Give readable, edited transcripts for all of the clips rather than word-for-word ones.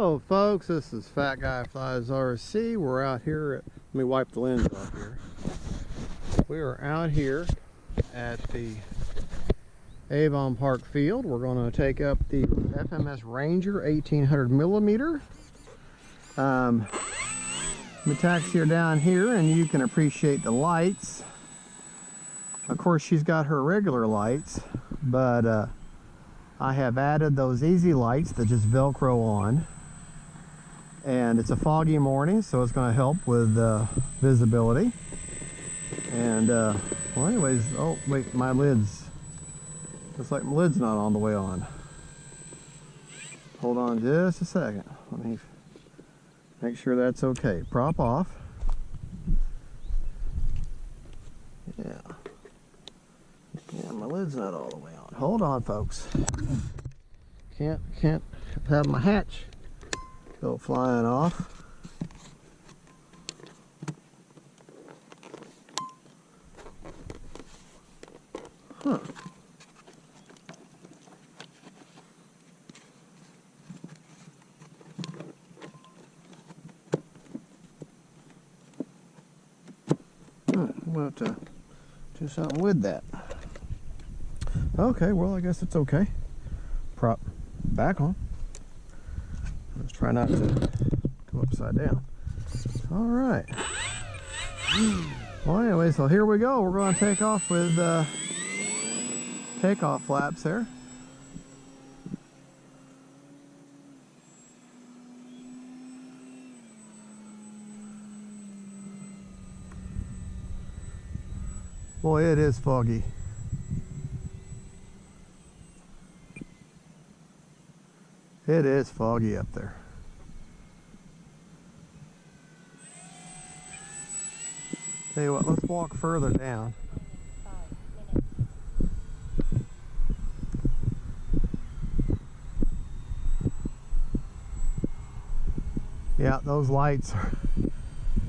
Hello folks, this is Fat Guy Flies RC. We're out here at, let me wipe the lens off here. We are out here at the Avon Park field. We're going to take up the FMS Ranger 1800 millimeter. Let me taxi her down here and you can appreciate the lights. Of course she's got her regular lights, but I have added those easy lights that just Velcro on, and it's a foggy morning, so it's going to help with visibility. And well, anyways, oh wait, my lid's, looks like my lid's not on the way on. Hold on just a second, let me make sure that's okay. Prop off. Yeah, my lid's not all the way on. Hold on folks, can't have my hatch go flying off. Huh. We'll have to do something with that. Okay, well I guess it's okay. Prop back on. Let's try not to go upside down. All right. Well, anyway, so here we go. We're going to take off with takeoff flaps there. Boy, it is foggy. It is foggy up there. Tell you what, let's walk further down. Yeah, those lights are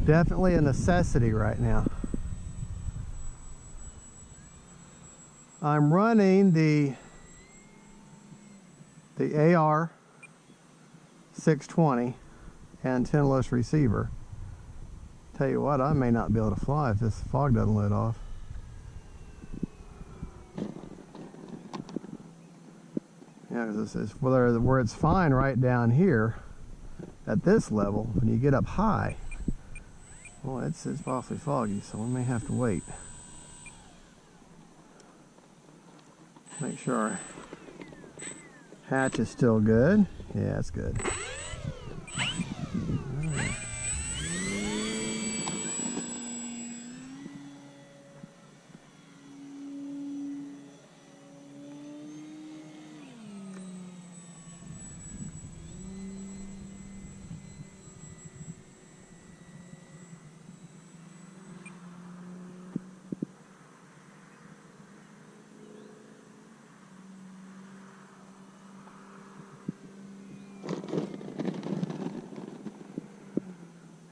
definitely a necessity right now. I'm running the AR 620 antenna-less receiver. Tell you what, I may not be able to fly if this fog doesn't let off. Yeah, this is where it's fine right down here at this level. When you get up high, well, it's awfully foggy, so we may have to wait. Make sure our hatch is still good. Yeah, it's good.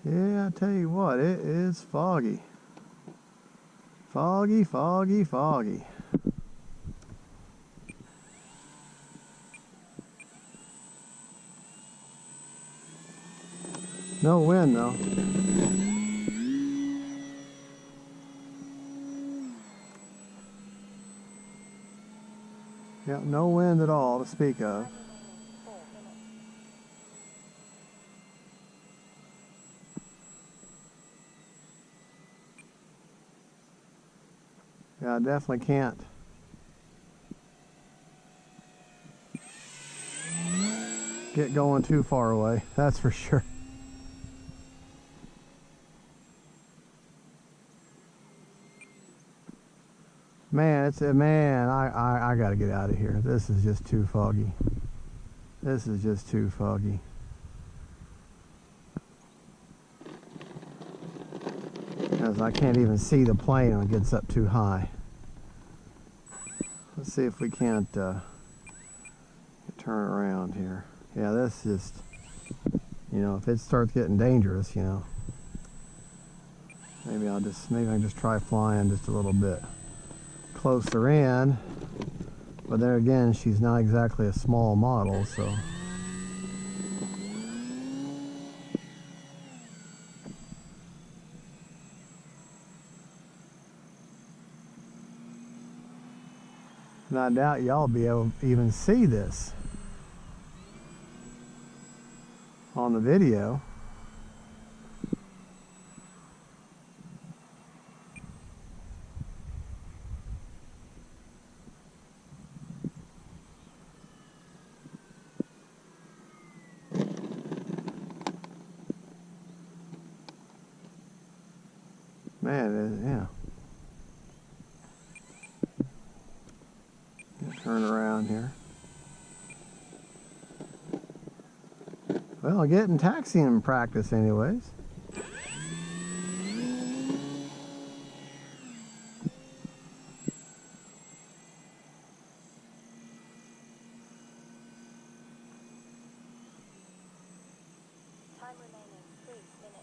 Yeah, I tell you what, it is foggy. Foggy, foggy, foggy. No wind though. Yeah, no wind at all to speak of. Yeah, I definitely can't get going too far away, that's for sure. Man, I gotta get out of here. This is just too foggy. This is just too foggy. Because I can't even see the plane when it gets up too high. Let's see if we can't turn around here. Yeah, this just, you know, if it starts getting dangerous, you know, maybe I can just try flying just a little bit closer in. But there again, she's not exactly a small model, so And I doubt y'all be able to even see this on the video. Man, yeah. Turn around here. Well, getting taxiing practice anyways. Time remaining 3 minutes.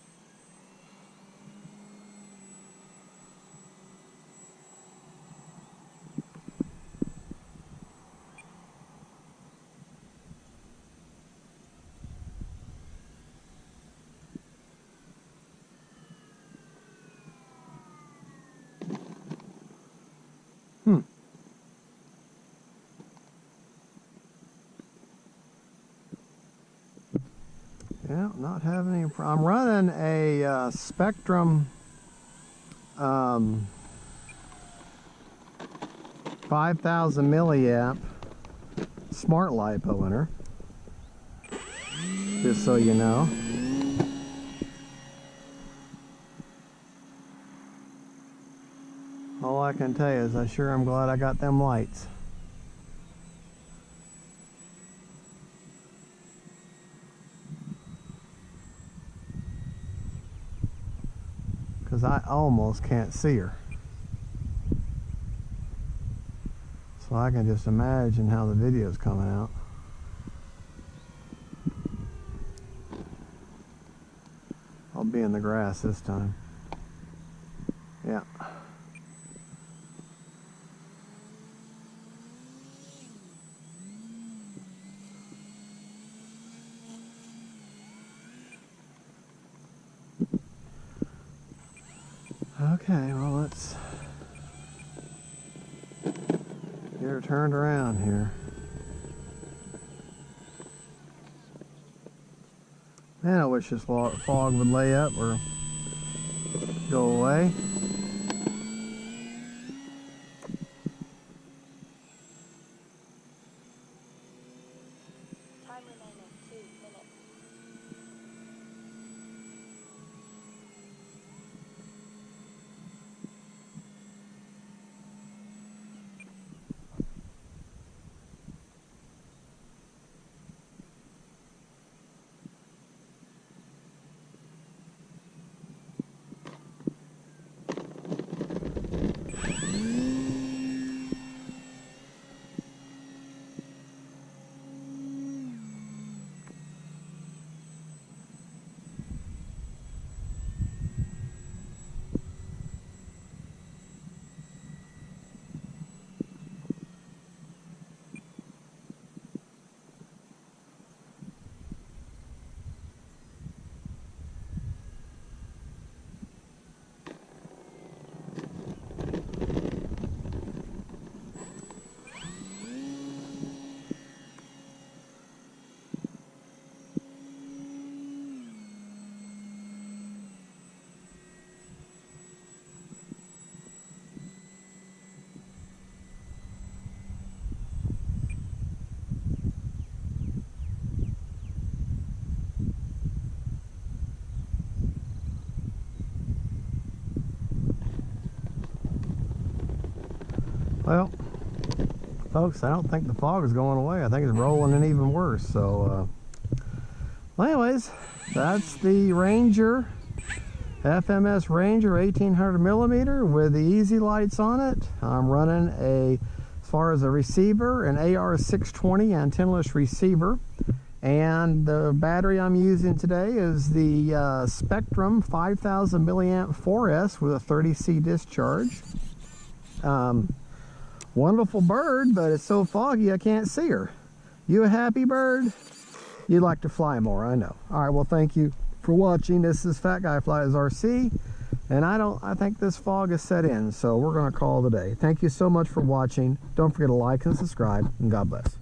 Yeah, not having any I'm running a Spektrum 5000 milliamp smart Lipo in her. Just so you know. All I can tell you is I sure am glad I got them lights. Because I almost can't see her. So I can just imagine how the video's coming out. I'll be in the grass this time. Yeah. Okay, well, let's get her turned around here. Man, I wish this fog would lay up or go away. Time remaining 2 minutes. Well, folks, I don't think the fog is going away. I think it's rolling in even worse. So, well, anyways, that's the Ranger, FMS Ranger 1800 millimeter with the easy lights on it. I'm running as far as a receiver, an AR620 antennaless receiver. And the battery I'm using today is the Spektrum 5000 milliamp 4S with a 30C discharge. Wonderful bird, but it's so foggy I can't see her. You a happy bird? You'd like to fly more, I know. All right, well, thank you for watching. This is Fat Guy Flies RC, And I think this fog is set in, so we're going to call it a day. Thank you so much for watching. Don't forget to like and subscribe, and God bless.